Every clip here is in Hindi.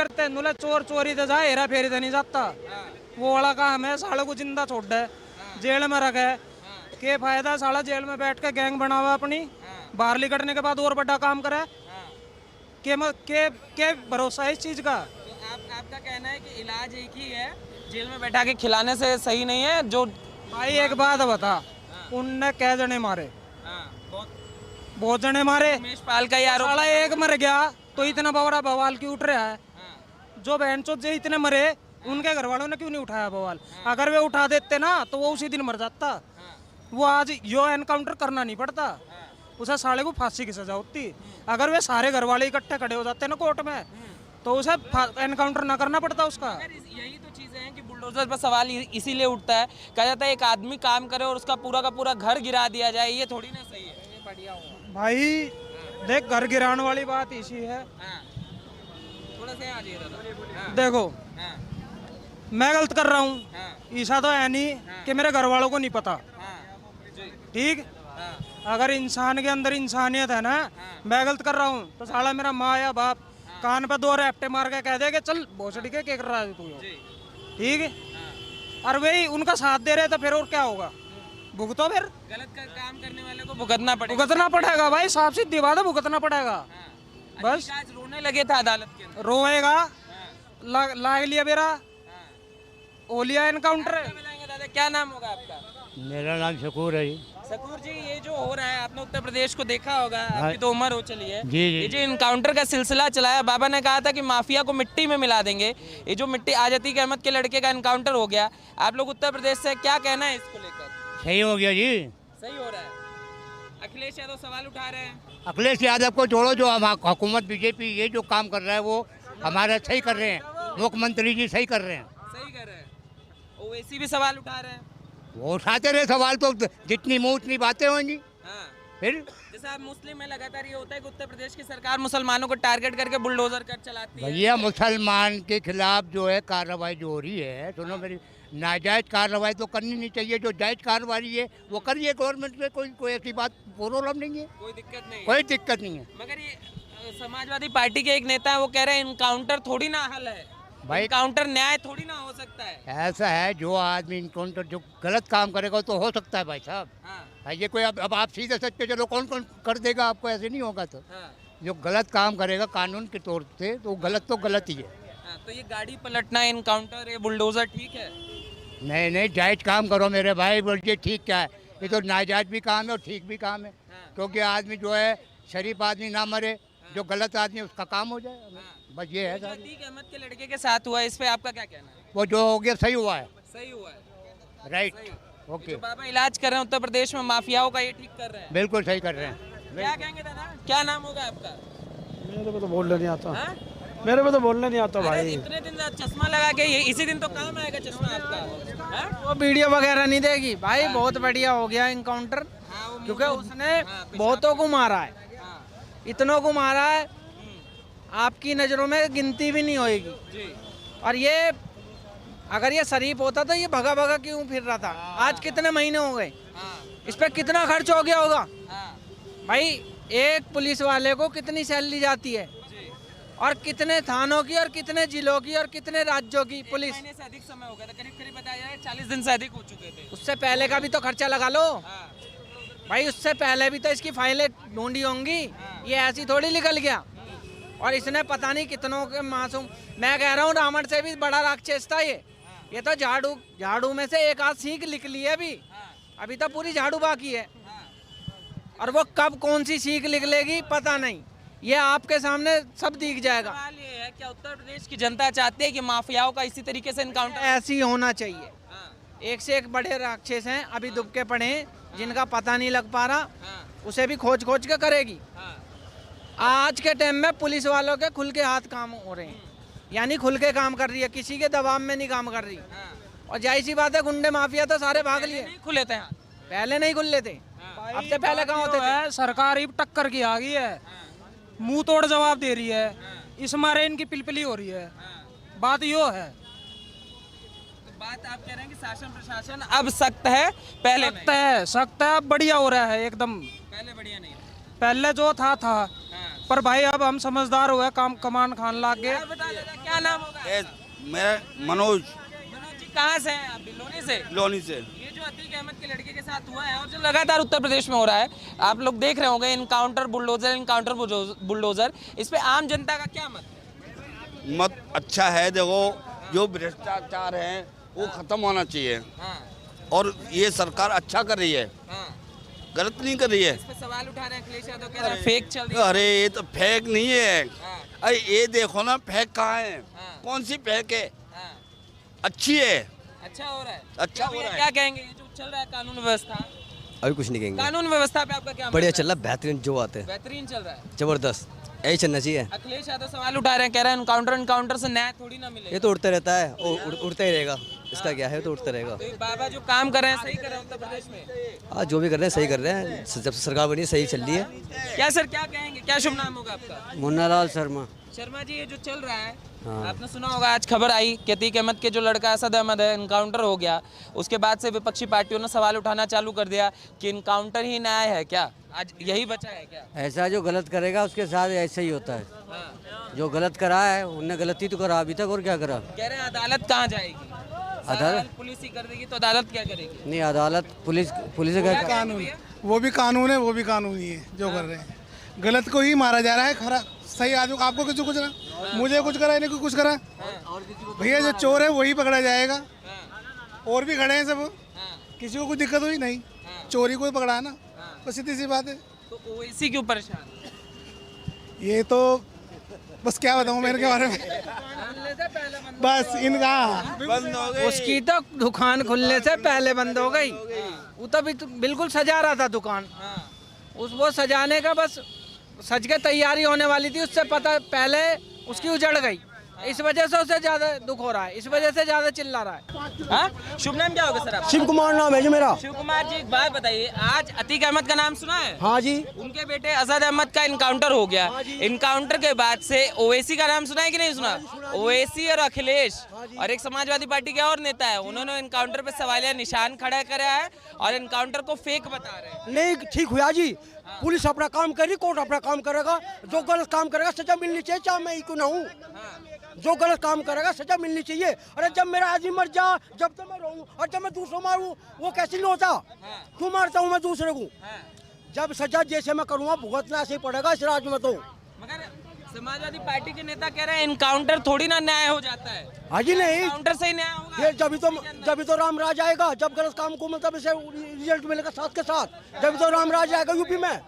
करते हैं चोर चोरी तो जाए, हेरा फेरी तो नहीं जाता। वो वाला काम है, साले को जिंदा छोड़ दे, जेल में रखे। के फायदा साला जेल में बैठ के गैंग बना हुआ अपनी, बाहर निकलने के बाद और बड़ा काम करे। के भरोसा है इस चीज का। तो आपका कहना है कि इलाज एक ही है, जेल में बैठा के खिलाने से सही नहीं है। जो भाई एक बात बता, उनने कै जने मारे? बहुत जने मारे। उमेश पाल का यार साला एक मर गया तो इतना बड़ा बवाल क्यों उठ रहा है? जो बहनचोद जो इतने मरे, उनके घर वालों ने क्यों नहीं उठाया बवाल? अगर वे उठा देते ना तो वो उसी दिन मर जाता। वो आज यो एनकाउंटर करना नहीं पड़ता, उसे साले को फांसी की सजा होती। अगर वे सारे घर वाले इकट्ठे खड़े हो जाते ना कोर्ट में, तो उसे एनकाउंटर ना करना पड़ता उसका। यही तो चीजें हैं कि बुलडोजर पर सवाल इसीलिए उठता है। कहा जाता है एक आदमी काम करे और उसका पूरा का पूरा घर गिरा दिया जाए, ये थोड़ी ना सही है। भाई देख, घर गिराने वाली बात इसी है। थोड़ा सा आ जाइए दादा। देखो, मैं गलत कर रहा हूँ, ऐसा तो है नहीं कि मेरे घर वालों को नहीं पता। ठीक, अगर इंसान के अंदर इंसानियत है ना, मैं गलत कर रहा हूँ तो साला मेरा माँ या बाप कान पे 2 रैप्टे मार के कह दे कि चल भोसड़ी के क्या कर रहा है तू। ठीक है, और वही उनका साथ दे रहे तो फिर और क्या होगा? भुगतो फिर। गलत काम करने वाले को भुगतना पड़ेगा भाई, साफ सीधी बात है, भुगतना पड़ेगा। बस आज रोने लगे थे अदालत के अंदर। रोएगा, लाग लिया मेरा, हो लिया एनकाउंटर। दादा क्या नाम होगा आपका? मेरा नाम शकूर है जी। शकूर जी, ये जो हो रहा है, आपने उत्तर प्रदेश को देखा होगा, आपकी तो उम्र हो चली है। जी। ये जो इनकाउंटर का सिलसिला चलाया, बाबा ने कहा था कि माफिया को मिट्टी में मिला देंगे। ये जो मिट्टी आजतीक अहमद के लड़के का इनकाउंटर हो गया, आप लोग उत्तर प्रदेश से क्या कहना है इसको लेकर? सही हो गया जी, सही हो रहा है। अखिलेश यादव सवाल उठा रहे हैं। अखिलेश यादव को छोड़ो, जो हुकूमत बीजेपी ये जो काम कर रहा है वो हमारा सही कर रहे हैं। मुख्यमंत्री जी सही कर रहे हैं, सही कर रहे हैं। ओवैसी भी सवाल उठा रहे हैं। वो उठाते रहे सवाल, तो जितनी मुँह उतनी बातें होंगी। फिर जैसे आप मुस्लिम में लगातार ये होता है कि उत्तर प्रदेश की सरकार मुसलमानों को टारगेट करके बुलडोजर कर चलाती है। भैया मुसलमान के खिलाफ जो है कार्रवाई जो हो रही है, सुनो मेरी, नाजायज कार्रवाई तो करनी नहीं चाहिए। जो जायज कार्रवाई है वो करिए गवर्नमेंट में, कोई ऐसी बात प्रॉब्लम नहीं है, कोई दिक्कत नहीं है। कोई दिक्कत नहीं है। मगर ये समाजवादी पार्टी के एक नेता है, वो कह रहे हैं इनकाउंटर थोड़ी ना हल है भाई, इनकाउंटर न्याय थोड़ी ना हो सकता है। ऐसा है, जो आदमी इनकाउंटर जो गलत काम करेगा तो हो सकता है भाई साहब। ये कोई अब आप सीधे सच पे चलो, कौन कौन कर देगा आपको? ऐसे नहीं होगा। तो जो गलत काम करेगा कानून के तौर से, तो गलत तो गलत ही है। तो ये गाड़ी पलटना, इनकाउंटर, ये बुलडोजर ठीक है? नहीं, जायज काम करो मेरे भाई। बोलिए ठीक क्या है? ये तो नाजायज भी काम है और ठीक भी काम है। क्योंकि आदमी जो है, शरीफ आदमी ना मरे, जो गलत आदमी उसका काम हो जाए। बस ये है। आतिक अहमद के लड़के के साथ हुआ, इस पे आपका क्या कहना है? वो जो हो गया सही हुआ है। सही हुआ है, राइट, ओके। बाबा इलाज कर रहे हैं उत्तर प्रदेश में माफियाओं का, ये ठीक कर रहे हैं? बिल्कुल सही कर रहे हैं। क्या कहेंगे दादा, क्या नाम होगा आपका? मेरे को तो बोलने नहीं आता। मेरे को तो बोलने नहीं आता भाई। इतने दिन चश्मा लगा के, इसी दिन तो काम आएगा चश्मा आपका। वो वीडियो वगैरह नहीं देगी भाई। बहुत बढ़िया हो गया इनकाउंटर, क्योंकि उसने बहुतों को मारा है, इतनों को मारा है, आपकी नज़रों में गिनती भी नहीं होएगी। और ये अगर ये शरीफ होता तो ये भगा भगा क्यों फिर रहा था? आज कितने महीने हो गए, इस पर कितना खर्च हो गया होगा भाई? एक पुलिस वाले को कितनी सैलरी जाती है, और कितने थानों की, और कितने जिलों की, और कितने राज्यों की पुलिस? महीने से अधिक समय हो गया था, करीब बताया जाए 40 दिन से अधिक हो चुके थे। उससे पहले का भी तो खर्चा लगा लो भाई, उससे पहले भी तो इसकी फाइलें ढूंढी होंगी। ये ऐसी थोड़ी निकल गया। और इसने पता नहीं कितनों के मासूम, मैं कह रहा हूँ रावण से भी बड़ा राक्षस था ये तो झाड़ू में से एक आध सीख निकली है। अभी तो पूरी झाड़ू बाकी है, और वो कब कौन सी सीख निकलेगी पता नहीं। ये आपके सामने सब दिख जाएगा। सवाल ये है, क्या उत्तर प्रदेश की जनता चाहती है कि माफियाओं का इसी तरीके से इनकाउंटर ऐसी होना चाहिए? एक से एक बड़े राक्षस हैं अभी दुबके पड़े हैं, जिनका पता नहीं लग पा रहा, उसे भी खोज के करेगी। आज के टाइम में पुलिस वालों के खुल के हाथ काम हो रहे हैं, यानी खुल के काम कर रही है, किसी के दबाव में नहीं काम कर रही। और जाहिर सी बात है, गुंडे माफिया तो सारे भाग लिए। खुले थे, पहले नहीं खुले थे, अब से पहले कहाँ होते थे? सरकार ही टक्कर की आ गई है, मुंह तोड़ जवाब दे रही है, इस मारे इनकी पिलपिली हो रही है। बात यो है। तो बात आप कह रहे हैं कि शासन प्रशासन अब सख्त है, पहले सख्त है, अब बढ़िया हो रहा है एकदम। पहले बढ़िया नहीं, पहले जो था पर भाई अब हम समझदार हुए, काम कमान खान लाग गए। बता देना क्या नाम होगा? मैं मनोज मनोज जी कहाँ से हैं आप? लोनी से। लोनी से। ये जो अतीक अहमद के लड़के के साथ हुआ है और जो लगातार उत्तर प्रदेश में हो रहा है, आप लोग देख रहे होंगे, इनकाउंटर बुलडोजर, इस पे आम जनता का क्या मत है? मत अच्छा है। देखो, जो भ्रष्टाचार है वो खत्म होना चाहिए, हाँ, और ये सरकार अच्छा कर रही है, हाँ। गलत नहीं कर रही है। इस पे सवाल उठा रहे हैं अखिलेश यादव, कह रहे हैं फेक चल रही है। अरे ये तो फेक नहीं है। हाँ, अरे ये देखो ना, फेक कहाँ है? हाँ। कौन सी फेक है? हाँ। अच्छी है। अच्छा हो रहा है। अच्छा हो रहा है। क्या कहेंगे ये जो चल रहा है कानून व्यवस्था? अभी कुछ नहीं कहेंगे। कानून व्यवस्था पे आपका क्या बढ़िया मानना चल रहा है, बेहतरीन जो आते है? हैं बेहतरीन चल रहा है। जबरदस्त, यही चलना चाहिए। अखिलेश यादव सवाल उठा रहे हैं, कह रहे हैं इनकाउंटर से न्याय थोड़ी ना मिलेगा। ये तो उड़ता रहता है, उड़ता ही रहेगा, इसका क्या है, तो उड़ता रहेगा। तो ये बाबा जो काम कर रहे हैं सही कर रहे हैं उत्तर प्रदेश में? हाँ, जो भी कर रहे हैं सही कर रहे हैं, जब से सरकार बनी है, सही चल रही है। क्या सर क्या कहेंगे, क्या शुभ नाम होगा आपका? मुन्नालाल शर्मा। शर्मा जी, ये जो चल रहा है, हाँ। आपने सुना होगा आज खबर आई कि अतीक अहमद के जो लड़का असद अहमद है, इनकाउंटर हो गया। उसके बाद से विपक्षी पार्टियों ने सवाल उठाना चालू कर दिया कि इनकाउंटर ही न्याय है क्या? आज यही बचा है क्या? ऐसा जो गलत करेगा उसके साथ ऐसा ही होता है। हाँ। जो गलत करा है उनने गलती तो करा अभी तक, और क्या करा। कह रहे हैं अदालत कहाँ जाएगी? अदालत पुलिस ही कर देगी तो अदालत क्या करेगी? नहीं, अदालत पुलिस का कानून, वो भी कानून है, वो भी कानून ही है जो कर रहे हैं। गलत को ही मारा जा रहा है, खरा सही आदमी को। आपको किसी कुछ करा, मुझे कुछ करा, इन्हें कुछ करा। भैया जो चोर है वही पकड़ा जाएगा। और भी खड़े हैं सब, किसी को कोई दिक्कत हुई नहीं, चोरी को ही पकड़ा है ना, तो सीधी सी बात है। तो ओवैसी क्यों परेशान? ये तो बस क्या बताऊँ मेरे के बारे में, बस इनका बंद हो गई। उसकी तो दुकान खुलने से पहले बंद हो गई। वो तो बिल्कुल सजा रहा था दुकान, वो सजाने का बस सज के तैयारी होने वाली थी, उससे पता पहले उसकी उजड़ गई। इस वजह से उसे ज्यादा दुख हो रहा है, इस वजह से ज्यादा चिल्ला रहा है। हाँ? शुभ नाम क्या होगा सर आपका? शिव कुमार नाम है जी मेरा। शिव कुमार जी, एक बात बताइए, आज अतीक अहमद का नाम सुना है? हाँ जी। उनके बेटे असद अहमद का इनकाउंटर हो गया। इनकाउंटर के बाद से ओवैसी का नाम सुना है कि नहीं सुना? ओवैसी और अखिलेश और एक समाजवादी पार्टी के और नेता है, उन्होंने इनकाउंटर पे सवालिया निशान खड़ा करा है और इनकाउंटर को फेक बता रहे हैं। नहीं ठीक हुआ जी, पुलिस अपना काम करी, कोर्ट अपना काम करेगा। जो गलत काम करेगा सजा मिलनी चाहिए, चाहे मैं क्यों ना हूँ। जो गलत काम करेगा सजा मिलनी चाहिए। अरे जब मेरा आदमी मर जा, जब तो मैं रहूँ, और जब मैं दूसरों मारूँ वो कैसे नहीं होता? क्यों मारता हूँ मैं दूसरे को? जब सजा जैसे मैं करूँगा भुगतना से पड़ेगा इस राज्य में। तो मगर समाजवादी पार्टी के नेता कह रहे हैं इनकाउंटर थोड़ी ना न्याय हो जाता है। हाँ जी नहीं, इनकाउंटर से ही न्याय होगा। ये जब तो राम राज आएगा, जब गलत काम को मतलब इसे रिजल्ट मिलेगा साथ के साथ, जब तो राम राज आएगा यूपी में।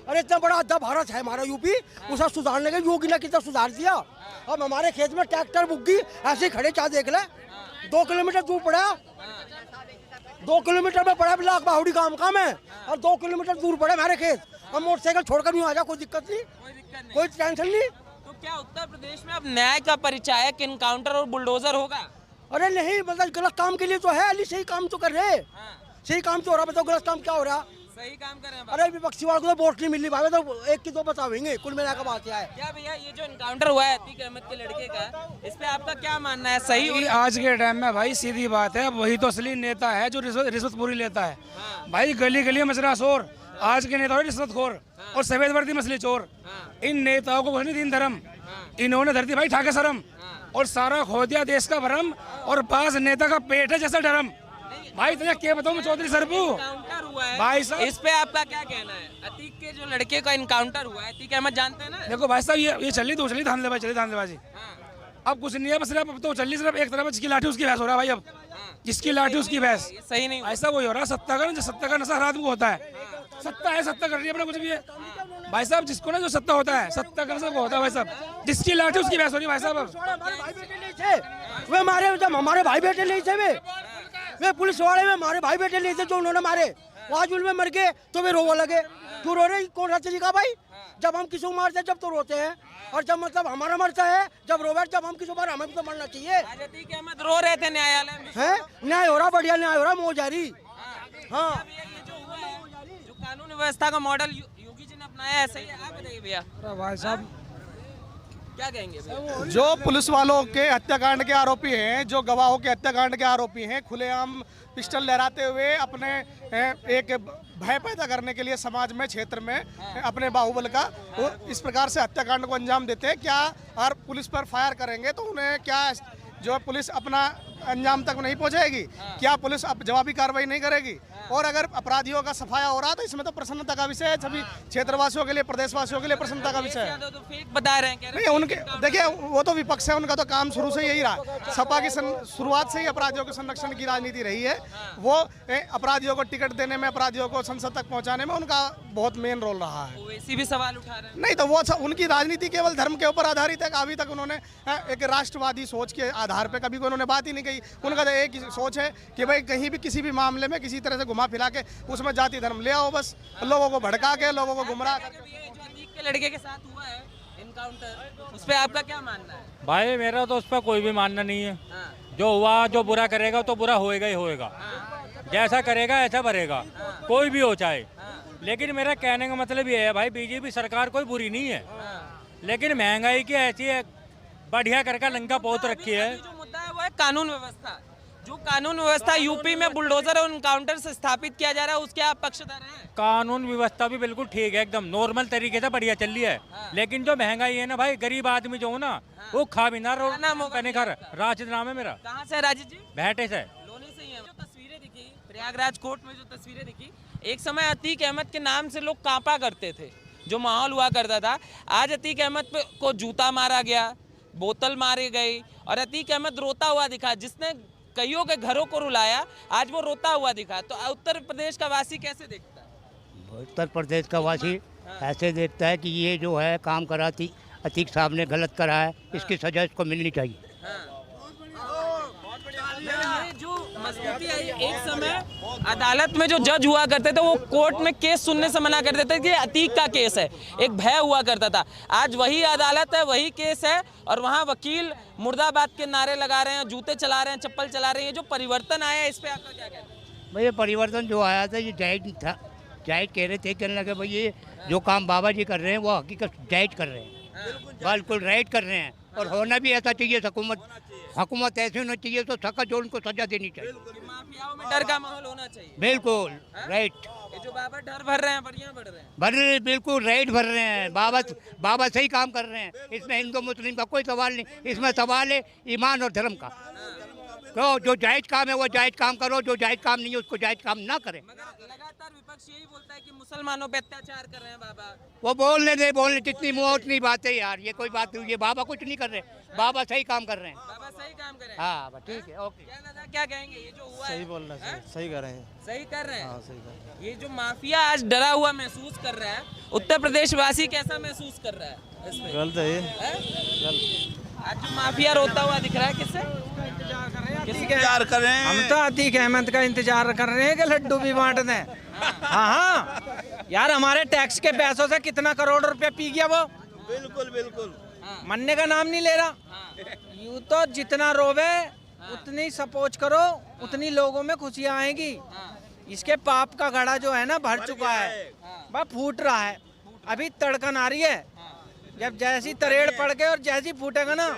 अरे इतना बड़ा अद्धा भारत है हमारा यूपी, उसे सुधारने के योगी ने कितना सुधार दिया। अब हमारे खेत में ट्रैक्टर बुग्गी ऐसे खड़े, चाह देख ले, 2 किलोमीटर दूर पड़ा, 2 किलोमीटर में पड़ा ब्लॉक बाहुड़ी गांव का में, और 2 किलोमीटर दूर पड़े हमारे खेत। अब मोटरसाइकिल छोड़कर नहीं आ जा, कोई दिक्कत नहीं, कोई टेंशन नहीं। तो क्या उत्तर प्रदेश में अब न्याय का परिचायक इनकाउंटर और बुलडोजर होगा? अरे नहीं, मतलब गलत काम के लिए तो है, अली सही काम तो कर रहे, सही काम तो हो रहा। बताओ गलत काम क्या हो रहा? सही काम कर रहे हैं। अरे विपक्षी वालों को तो वोट नहीं मिल रही भाई, तो एक की दो बतावेंगे, कुल मिला का बात क्या है। क्या भैया ये जो इनकाउंटर हुआ है अतीक अहमद के लड़के का, इस पे आपका क्या मानना है? सही हो? आज के टाइम में भाई सीधी बात है, वही तो असली नेता है जो रिश्वत पूरी लेता है। भाई गली गली मचरा शोर, आज के नेता रिश्वतखोर और सफेद वर्दी मछली चोर। इन नेताओं को कुछ नहीं दीन धर्म, इन्होंने धरती भाई ठाके शर्म और सारा खो दिया देश का भरम, और पास नेता का पेट है जैसा डरम। भाई इतना क्या बताऊं मैं चौधरी सरपू इनकाउंटर हुआ है भाई साहब, इस पे आपका क्या कहना है? अतीक के जो लड़के का इनकाउंटर हुआ है, अतीक अहमद जानते हैं ना? देखो भाई साहब, ये चली धांधलेबाजी। अब कुछ नहीं है, बस सिर्फ तो चल रही, सिर्फ एक तरफ जिसकी लाठी उसकी भैंस हो रहा है भाई। अब जिसकी लाठी उसकी भैंस, ये सही नहीं हुआ। ऐसा वही हो रहा है। सत्ता का नशा हर आदमी को होता है। सत्ता है, सत्ता कर रही है अपना कुछ भी है भाई साहब। जिसको ना जो सत्ता होता है, सत्ता का नशा वो होता है भाई साहब। जिसकी लाठी उसकी भैंस हो रही है भाई साहब। वे मारे, जब हमारे भाई बेटे नहीं थे, वे पुलिस वाले में हमारे भाई बेटे नहीं थे जो उन्होंने मारे, आज उनमें मर गए तो वे रोवा लगे। क्यों रो रहे? कौन सा तरीका भाई? जब हम किसी को मारते हैं जब तो रोते हैं, और जब मतलब हमारा मरता है जब रोवे, जब हम किसी को मारे हमें भी तो मरना चाहिए। आज अतीक अहमद रो रहे थे न्यायालय में। है न्याय हो रहा, बढ़िया न्याय हो रहा, मौज जारी। हाँ, ये जो हुआ है, जो कानून व्यवस्था का मॉडल योगी जी ने अपनाया है, सही है? आप बताइए भैया। भाई साहब क्या कहेंगे भैया? जो पुलिस वालों के हत्याकांड के आरोपी हैं, जो गवाहों के हत्याकांड के आरोपी हैं, खुलेआम पिस्टल लहराते हुए अपने एक भय पैदा करने के लिए समाज में, क्षेत्र में अपने बाहुबल का वो इस प्रकार से हत्याकांड को अंजाम देते हैं। क्या और पुलिस पर फायर करेंगे तो उन्हें क्या जो पुलिस अपना अंजाम तक नहीं पहुंचाएगी? क्या पुलिस अब जवाबी कार्रवाई नहीं करेगी? और अगर अपराधियों का सफाया हो रहा तो इसमें तो प्रसन्नता का विषय है, सभी क्षेत्रवासियों के लिए, प्रदेशवासियों के लिए प्रसन्नता का विषय है। तो फेक बता रहे हैं, कह रहे नहीं, उनके देखिए वो तो विपक्ष है, उनका तो काम शुरू से यही रहा। सपा की शुरुआत से ही अपराधियों के संरक्षण की राजनीति रही है। वो अपराधियों को टिकट देने में, अपराधियों को संसद तक पहुंचाने में उनका बहुत मेन रोल रहा है। ओवैसी भी सवाल उठा रहे हैं। नहीं तो वो उनकी राजनीति केवल धर्म के ऊपर आधारित है। अभी तक उन्होंने एक राष्ट्रवादी सोच के आधार पर कभी कोई उन्होंने बात ही नहीं कही। उनका तो एक ही सोच है कि भाई कहीं भी किसी भी मामले में किसी तरह से घुमा फिरा के उसमें जाति धर्म ले आओ, बस लोगों को भड़का के, लोगों को गुमराह करके। ये जो अतीक के लड़के के साथ हुआ है इनकाउंटर, उस पर आपका क्या मानना है? भाई मेरा तो उस पर कोई भी मानना नहीं है। हाँ। जो हुआ, जो बुरा करेगा तो बुरा होएगा ही होएगा। जैसा करेगा ऐसा भरेगा, कोई भी हो चाहे। लेकिन मेरा कहने का मतलब ये है भाई, बीजेपी सरकार कोई बुरी नहीं है, लेकिन महंगाई की ऐसी है बढ़िया करके लंका पहुंच रखी है। जो मुद्दा है वो है कानून व्यवस्था। जो कानून व्यवस्था यूपी में बुलडोजर और एनकाउंटर से स्थापित किया जा रहा है, उसके आप पक्षधर हैं? कानून व्यवस्था भी बिल्कुल ठीक है, एकदम नॉर्मल तरीके से बढ़िया चल रही है। लेकिन जो महंगाई है ना भाई, गरीब आदमी जो हो ना, वो खा भी ना रो पहने घर। राशिद नाम है मेरा। कहाँ से राजीव जी? बैठे से लोनी से ही है। जो तस्वीरें दिखी प्रयागराज कोर्ट में, जो तस्वीरें दिखी, एक समय अतीक अहमद के नाम से लोग कांपा करते थे, जो माहौल हुआ करता था। आज अतीक अहमद को जूता मारा गया, बोतल मारी गई, और अतीक अहमद रोता हुआ दिखा। जिसने कईयों के घरों को रुलाया, आज वो रोता हुआ दिखा। तो उत्तर प्रदेश का वासी कैसे देखता है? उत्तर प्रदेश का वासी ऐसे देखता है कि ये जो है काम करा थी अतीक साहब ने गलत करा है, इसकी सजा इसको मिलनी चाहिए। ये जो मजबूती आई, एक समय अदालत में जो जज हुआ करते थे, वो कोर्ट में केस सुनने से मना कर देते थे कि अतीक का केस है, एक भय हुआ करता था। आज वही अदालत है, वही केस है, और वहाँ वकील मुर्दाबाद के नारे लगा रहे हैं, जूते चला रहे हैं, चप्पल चला रहे हैं। ये जो परिवर्तन आया है, इस पे आपका क्या कहना है? भाई ये परिवर्तन जो आया था ये जायज था। जायज कह रहे थे, कहने लगे भाई ये जो काम बाबा जी कर रहे हैं वो हकीकत जायज कर रहे हैं, बिल्कुल राइट कर रहे हैं। और होना भी ऐसा चाहिए, हुकूमत ऐसी होनी चाहिए तो सका जो उनको सजा देनी चाहिए। माफियाओं में डर का माहौल होना चाहिए। बिल्कुल राइट। ये जो बाबा डर भर रहे हैं, बढ़िया बढ़ रहे हैं, भर रहे हैं, बिल्कुल राइट भर रहे हैं। बाबा सही काम कर रहे हैं। इसमें हिंदू मुस्लिम का कोई सवाल नहीं, इसमें सवाल है ईमान और धर्म का। तो जो जायज काम है वो जायज काम करो, जो जायज काम नहीं है उसको जायज काम ना करें। मगर लगातार विपक्ष यही बोलता है कि मुसलमानों पे अत्याचार कर रहे हैं बाबा। वो बोलने जितनी मुँह उतनी बातें यार, ये कोई बात नहीं है। बाबा कुछ नहीं कर रहे, बाबा सही काम कर रहे हैं। बाबा सही काम कर रहे हैं। हाँ ठीक है, ओके। क्या दादा, क्या कहेंगे? ये जो हुआ सही है, बोल रहे हैं, सही कर रहे हैं। सही कर रहे हैं। हाँ, सही कर रहे हैं। ये जो माफिया आज डरा हुआ महसूस कर रहा है, उत्तर प्रदेश वासी कैसा महसूस कर रहा है इसमें? गलत है ये, हैं? गलत। आज जो माफिया रोता हुआ दिख रहा है, किससे इंतजार कर रहे हैं? हम तो अतीक अहमद का इंतजार कर रहे हैं कि लड्डू भी बांट दें। हाँ यार, हमारे टैक्स के पैसों से कितना करोड़ रुपया पी गया वो। बिल्कुल बिल्कुल। मरने का नाम नहीं ले रहा। यूँ तो जितना रोवे उतनी सपोर्ट करो, उतनी लोगों में खुशियाँ आएंगी। इसके पाप का घड़ा जो है ना भर चुका है, वह फूट रहा है। अभी तड़कन आ रही है, जब जैसी तरेड़ पड़ के और जैसी फूटेगा ना,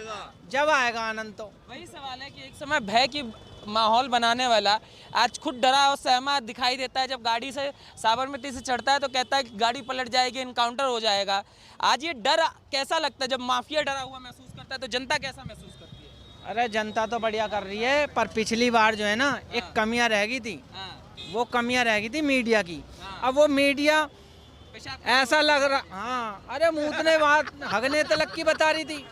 जब आएगा आनंद। तो वही सवाल है कि एक समय भय की माहौल बनाने वाला आज खुद डरा और सहमा दिखाई देता है। जब गाड़ी से साबरमती से चढ़ता है तो कहता है कि गाड़ी पलट जाएगी, इनकाउंटर हो जाएगा। आज ये डर कैसा लगता है? जब माफिया डरा हुआ महसूस करता है तो जनता कैसा महसूस करती है? अरे जनता तो बढ़िया कर रही है, पर पिछली बार जो है ना एक कमियां रह गई थी। वो कमियां रह गई थी मीडिया की। अब वो मीडिया ऐसा लग रहा, हाँ अरे मूतने बात हगने तलक की बता रही थी,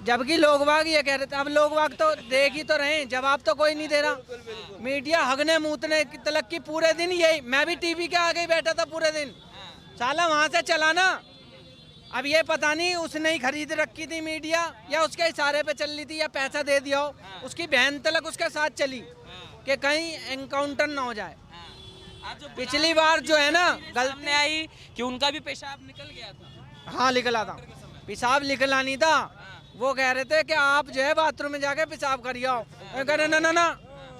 जबकि लोग बाग ये कह रहे थे। अब लोग बाग तो देख ही तो रहे, जवाब तो कोई नहीं दे रहा। मीडिया हगने मूतने तलक की पूरे दिन यही। मैं भी टीवी के आगे बैठा था पूरे दिन, साला वहां से चलाना। अब ये पता नहीं उसने ही खरीद रखी थी मीडिया, या उसके इशारे पे चल रही थी, या पैसा दे दिया हो। उसकी बहन तलक उसके साथ चली कि कहीं एनकाउंटर ना हो जाए। पिछली बार जो है ना गलती आई कि उनका भी पेशाब निकल गया था। हाँ निकला था, पेशाब निकला नहीं था। वो कह रहे थे कि आप जो है बाथरूम में जाके पेशाब करिए आओ। कह रहे ना ना ना,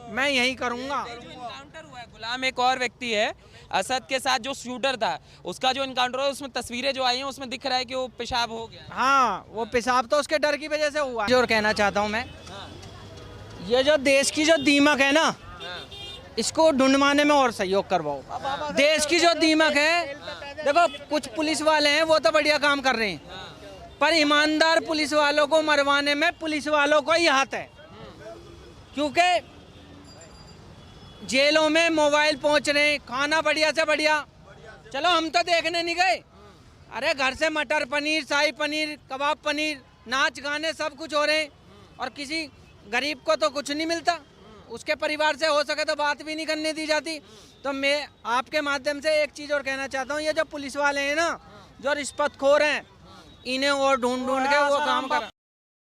मैं यही करूँगा। जो इनकाउंटर हुआ है, गुलाम एक और व्यक्ति है, असद के साथ जो शूटर था उसका जो इनकाउंटर हुआ उसमें तस्वीरें जो आई हैं उसमें दिख रहा है कि वो पेशाब हो गया। हाँ, वो पेशाब तो उसके डर की वजह से हुआ। जो कहना चाहता हूँ मैं, ये जो देश की जो दीमक है ना, इसको ढूंढवाने में और सहयोग करवाओ। देश की जो दीमक है, देखो कुछ पुलिस वाले हैं वो तो बढ़िया काम कर रहे हैं, पर ईमानदार पुलिस वालों को मरवाने में पुलिस वालों को ही हाथ है। क्योंकि जेलों में मोबाइल पहुंच रहे हैं, खाना बढ़िया से बढ़िया, चलो हम तो देखने नहीं गए, अरे घर से मटर पनीर, शाही पनीर, कबाब पनीर, नाच गाने सब कुछ हो रहे हैं, और किसी गरीब को तो कुछ नहीं मिलता, उसके परिवार से हो सके तो बात भी नहीं करने दी जाती। तो मैं आपके माध्यम से एक चीज़ और कहना चाहता हूँ, ये जो पुलिस वाले हैं ना, जो रिश्वतखोर हैं, इन्हें और ढूंढ के वो काम कर